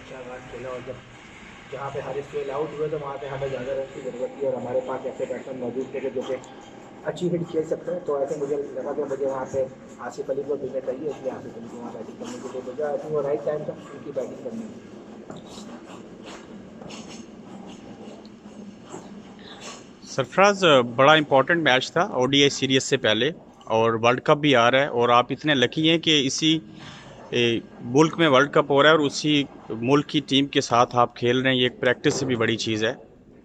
अच्छा मैच खेला और जब जहाँ पे हारिस फेल आउट हुए तो वहाँ पे हमें ज़्यादा रन की ज़रूरत थी और हमारे पास ऐसे बैट्समैन मौजूद थे कि जो कि अच्छी हिट खेल सकते हैं। तो ऐसे मुझे लगा कि मुझे वहाँ पे आसिफ अली को भेजना चाहिए, इसलिए आसिफ अली को वहाँ बैटिंग करने के लिए भेजा। आई थिंक वो राइट टाइम था उनकी बैटिंग करने में। सरफराज, बड़ा इंपॉर्टेंट मैच था ओडीआई सीरीज से पहले, और वर्ल्ड कप भी आ रहा है, और आप इतने लकी हैं कि इसी मुल्क में वर्ल्ड कप हो रहा है और उसी मुल्क की टीम के साथ आप खेल रहे हैं। ये एक प्रैक्टिस से भी बड़ी चीज़ है।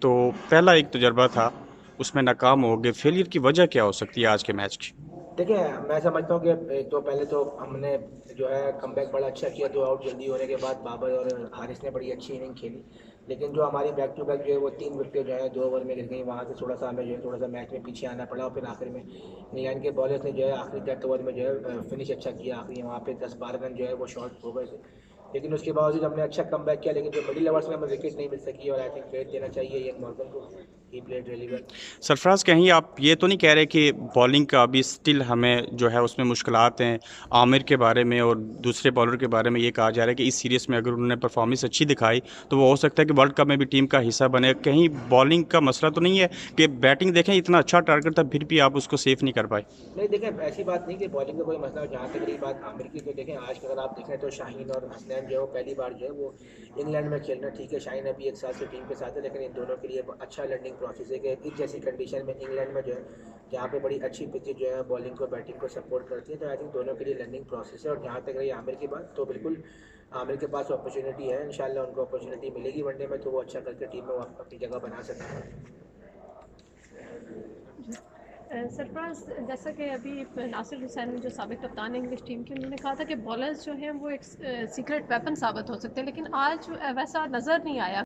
तो पहला एक तजर्बा था, उसमें नाकाम हो गए। फेलियर की वजह क्या हो सकती है आज के मैच की? देखिए, मैं समझता हूँ कि एक तो पहले तो हमने जो है कमबैक बड़ा अच्छा किया, 2 आउट जल्दी होने के बाद बाबर और हारिस ने बड़ी अच्छी इनिंग खेली। लेकिन जो हमारी बैक टू बैक जो है वो 3 विकेटें जो है 2 ओवर में गिर गई, वहाँ से थोड़ा-सा हमें जो है थोड़ा-सा मैच में पीछे आना पड़ा और फिर आखिर में इंग्लैंड के बॉलर्स ने जो है आखिरी डेथ ओवर में जो है फिनिश अच्छा किया। आखिरी वहाँ पे 10-12 रन जो है वो शॉर्ट हो गए थे। लेकिन उसके बावजूद हमने अच्छा कमबैक किया, लेकिन जो मिडिल ओवर्स में हमें विकेट नहीं मिल सकी और आई थिंक क्रेडिट देना चाहिए इयन मॉर्गन को। He played really well. Sarfaraz, कहीं आप ये तो नहीं कह रहे कि बॉलिंग का अभी स्टिल हमें जो है उसमें मुश्किलात हैं? आमिर के बारे में और दूसरे बॉलर के बारे में ये कहा जा रहा है कि इस सीरीज़ में अगर उन्होंने परफॉर्मेंस अच्छी दिखाई तो वो हो सकता है कि वर्ल्ड कप में भी टीम का हिस्सा बने। कहीं बॉलिंग का मसला तो नहीं है कि बैटिंग देखें, इतना अच्छा टारगेट था फिर भी आप उसको सेफ नहीं कर पाए? नहीं देखें, ऐसी बात नहीं कि बॉलिंग का कोई मसला हो। जहाँ तक रही बात आमिर की, तो देखें आज अगर आप देखें तो शाहीन और हसनैन जो है वो पहली बार जो है वो इंग्लैंड में खेल रहे हैं। ठीक है, शाहीन अभी 1 साल से टीम के साथ है, लेकिन इन दोनों के लिए अच्छा लर्निंग प्रोसेस है कि इस जैसी कंडीशन में इंग्लैंड में जो है जहाँ पे बड़ी अच्छी पिचेज जो है बॉलिंग को बैटिंग को सपोर्ट करती है, तो आई थिंक दोनों के लिए लर्निंग प्रोसेस है। और जहाँ तक रही आमिर की बात, तो बिल्कुल आमिर के पास अपॉर्चुनिटी है, इंशाल्लाह उनको अपॉर्चुनिटी मिलेगी वनडे में, तो वो अच्छा करके टीम में वो अपनी जगह बना सकते हैं। जी। सरफराज, जैसा कि अभी नासिर हुसैन जो साबिक कप्तान है इंग्लिश टीम के, उन्होंने कहा था कि बॉलर्स जो हैं वो एक सीक्रेट वेपन साबित हो सकते हैं, लेकिन आज वैसा नज़र नहीं आया।